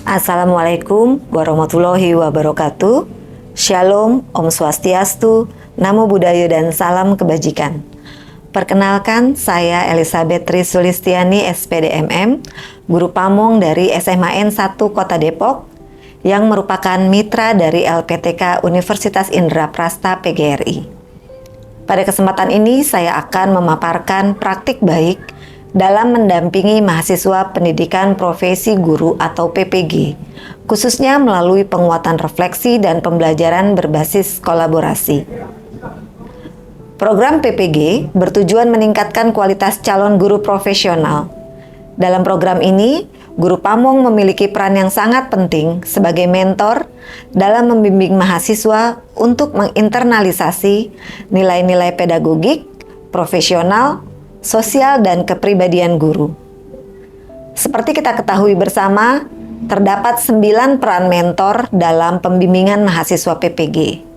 Assalamualaikum warahmatullahi wabarakatuh. Shalom, Om Swastiastu, Namo Buddhaya dan salam kebajikan. Perkenalkan, saya Elizabeth Tri Sulistiani, SPDMM, guru pamong dari SMAN 1 Kota Depok, yang merupakan mitra dari LPTK Universitas Indraprasta PGRI. Pada kesempatan ini, saya akan memaparkan praktik baik dalam mendampingi mahasiswa pendidikan profesi guru atau PPG, khususnya melalui penguatan refleksi dan pembelajaran berbasis kolaborasi. Program PPG bertujuan meningkatkan kualitas calon guru profesional. Dalam program ini, guru pamong memiliki peran yang sangat penting sebagai mentor dalam membimbing mahasiswa untuk menginternalisasi nilai-nilai pedagogik, profesional, sosial, dan kepribadian guru. Seperti kita ketahui bersama, terdapat 9 peran mentor dalam pembimbingan mahasiswa PPG.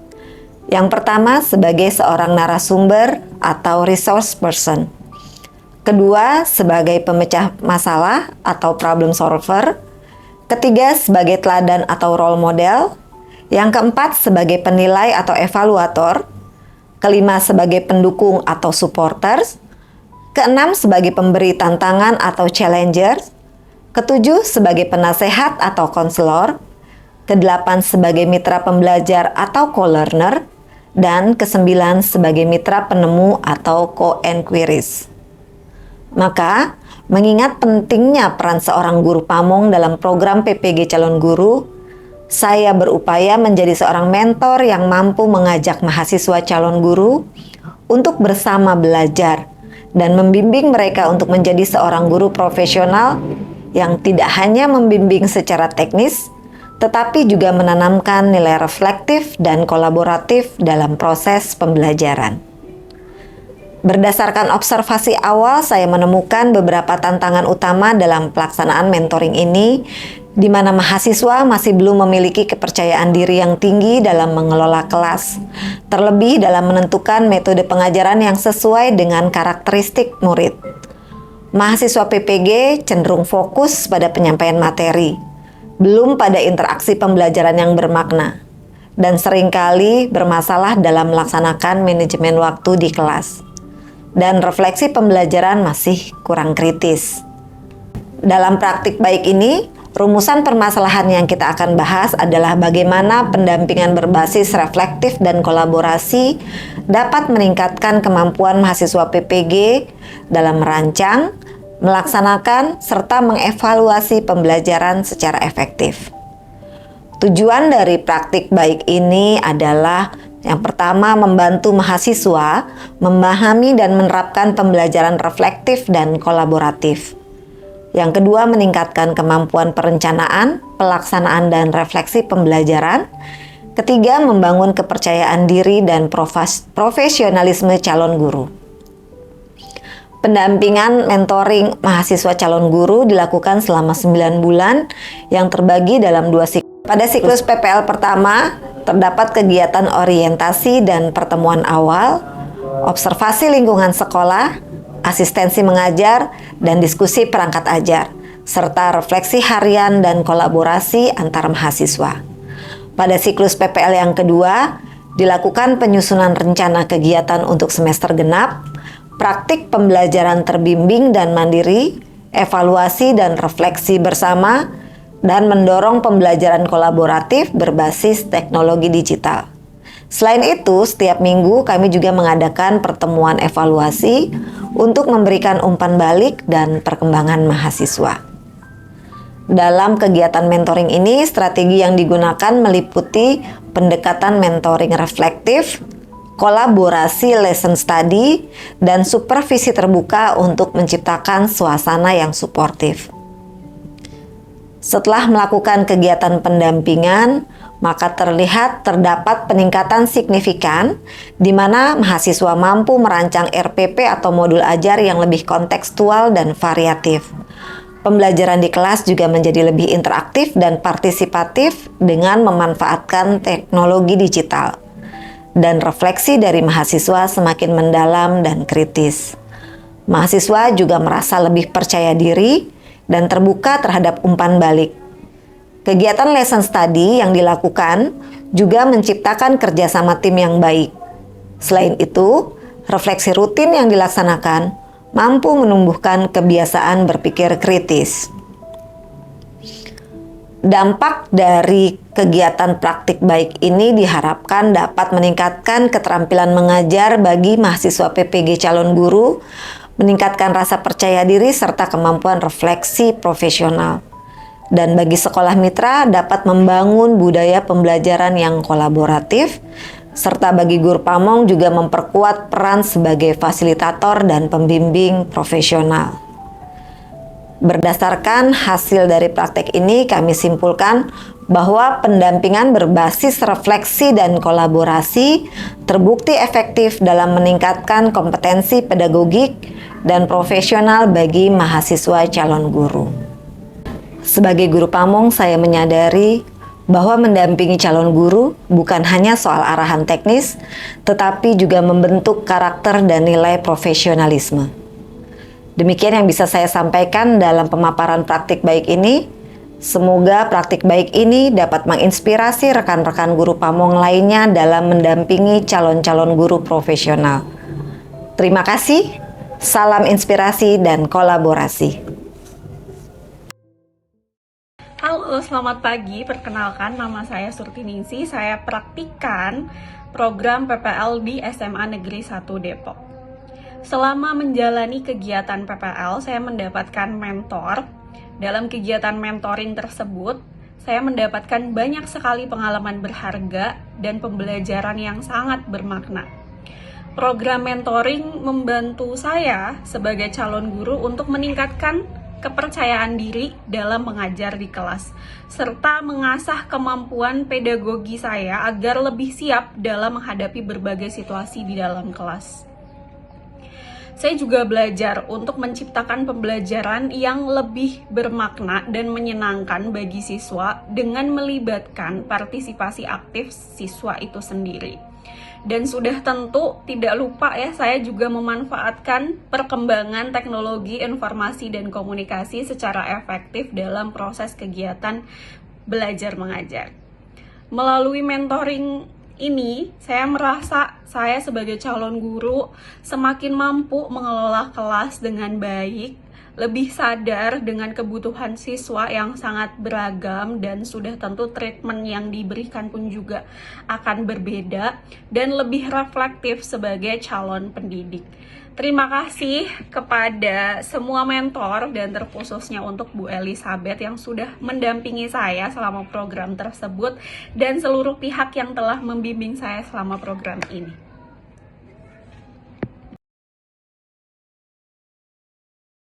Yang pertama sebagai seorang narasumber atau resource person. Kedua sebagai pemecah masalah atau problem solver. Ketiga sebagai teladan atau role model. Yang keempat sebagai penilai atau evaluator. Kelima sebagai pendukung atau supporters. Keenam sebagai pemberi tantangan atau challenger. Ketujuh sebagai penasehat atau konselor. Kedelapan sebagai mitra pembelajar atau co-learner. Dan kesembilan sebagai mitra penemu atau co-enquiries. Maka, mengingat pentingnya peran seorang guru pamong dalam program PPG calon guru, saya berupaya menjadi seorang mentor yang mampu mengajak mahasiswa calon guru untuk bersama belajar dan membimbing mereka untuk menjadi seorang guru profesional yang tidak hanya membimbing secara teknis, tetapi juga menanamkan nilai reflektif dan kolaboratif dalam proses pembelajaran. Berdasarkan observasi awal, saya menemukan beberapa tantangan utama dalam pelaksanaan mentoring ini, di mana mahasiswa masih belum memiliki kepercayaan diri yang tinggi dalam mengelola kelas, terlebih dalam menentukan metode pengajaran yang sesuai dengan karakteristik murid. Mahasiswa PPG cenderung fokus pada penyampaian materi, belum pada interaksi pembelajaran yang bermakna, dan seringkali bermasalah dalam melaksanakan manajemen waktu di kelas. Dan refleksi pembelajaran masih kurang kritis. Dalam praktik baik ini, rumusan permasalahan yang kita akan bahas adalah bagaimana pendampingan berbasis reflektif dan kolaborasi dapat meningkatkan kemampuan mahasiswa PPG dalam merancang, melaksanakan, serta mengevaluasi pembelajaran secara efektif. Tujuan dari praktik baik ini adalah yang pertama, membantu mahasiswa memahami dan menerapkan pembelajaran reflektif dan kolaboratif. Yang kedua, meningkatkan kemampuan perencanaan, pelaksanaan, dan refleksi pembelajaran. Ketiga, membangun kepercayaan diri dan profesionalisme calon guru. Pendampingan mentoring mahasiswa calon guru dilakukan selama 9 bulan yang terbagi dalam 2 siklus. Pada siklus PPL pertama, terdapat kegiatan orientasi dan pertemuan awal, observasi lingkungan sekolah, asistensi mengajar, dan diskusi perangkat ajar, serta refleksi harian dan kolaborasi antar mahasiswa. Pada siklus PPL yang kedua, dilakukan penyusunan rencana kegiatan untuk semester genap, praktik pembelajaran terbimbing dan mandiri, evaluasi dan refleksi bersama, dan mendorong pembelajaran kolaboratif berbasis teknologi digital. Selain itu, setiap minggu kami juga mengadakan pertemuan evaluasi untuk memberikan umpan balik dan perkembangan mahasiswa. Dalam kegiatan mentoring ini, strategi yang digunakan meliputi pendekatan mentoring reflektif, kolaborasi lesson study, dan supervisi terbuka untuk menciptakan suasana yang suportif. Setelah melakukan kegiatan pendampingan, maka terdapat peningkatan signifikan di mana mahasiswa mampu merancang RPP atau modul ajar yang lebih kontekstual dan variatif. Pembelajaran di kelas juga menjadi lebih interaktif dan partisipatif dengan memanfaatkan teknologi digital. Dan refleksi dari mahasiswa semakin mendalam dan kritis. Mahasiswa juga merasa lebih percaya diri dan terbuka terhadap umpan balik. Kegiatan lesson study yang dilakukan juga menciptakan kerjasama tim yang baik. Selain itu, refleksi rutin yang dilaksanakan mampu menumbuhkan kebiasaan berpikir kritis. Dampak dari kegiatan praktik baik ini diharapkan dapat meningkatkan keterampilan mengajar bagi mahasiswa PPG calon guru, meningkatkan rasa percaya diri serta kemampuan refleksi profesional. Dan bagi sekolah mitra dapat membangun budaya pembelajaran yang kolaboratif, serta bagi guru pamong juga memperkuat peran sebagai fasilitator dan pembimbing profesional. Berdasarkan hasil dari praktek ini, kami simpulkan bahwa pendampingan berbasis refleksi dan kolaborasi terbukti efektif dalam meningkatkan kompetensi pedagogik dan profesional bagi mahasiswa calon guru. Sebagai guru pamong, saya menyadari bahwa mendampingi calon guru bukan hanya soal arahan teknis, tetapi juga membentuk karakter dan nilai profesionalisme. Demikian yang bisa saya sampaikan dalam pemaparan praktik baik ini. Semoga praktik baik ini dapat menginspirasi rekan-rekan guru pamong lainnya dalam mendampingi calon-calon guru profesional. Terima kasih, salam inspirasi dan kolaborasi. Halo, selamat pagi. Perkenalkan, nama saya Surtiningsih. Saya praktikan program PPL di SMA Negeri 1 Depok. Selama menjalani kegiatan PPL, saya mendapatkan mentor. Dalam kegiatan mentoring tersebut, saya mendapatkan banyak sekali pengalaman berharga dan pembelajaran yang sangat bermakna. Program mentoring membantu saya sebagai calon guru untuk meningkatkan kepercayaan diri dalam mengajar di kelas, serta mengasah kemampuan pedagogi saya agar lebih siap dalam menghadapi berbagai situasi di dalam kelas. Saya juga belajar untuk menciptakan pembelajaran yang lebih bermakna dan menyenangkan bagi siswa dengan melibatkan partisipasi aktif siswa itu sendiri. Dan sudah tentu tidak lupa ya, saya juga memanfaatkan perkembangan teknologi informasi dan komunikasi secara efektif dalam proses kegiatan belajar mengajar. Melalui mentoring ini, saya merasa saya sebagai calon guru semakin mampu mengelola kelas dengan baik, lebih sadar dengan kebutuhan siswa yang sangat beragam, dan sudah tentu treatment yang diberikan pun juga akan berbeda, dan lebih reflektif sebagai calon pendidik. Terima kasih kepada semua mentor dan terkhususnya untuk Bu Elizabeth yang sudah mendampingi saya selama program tersebut dan seluruh pihak yang telah membimbing saya selama program ini.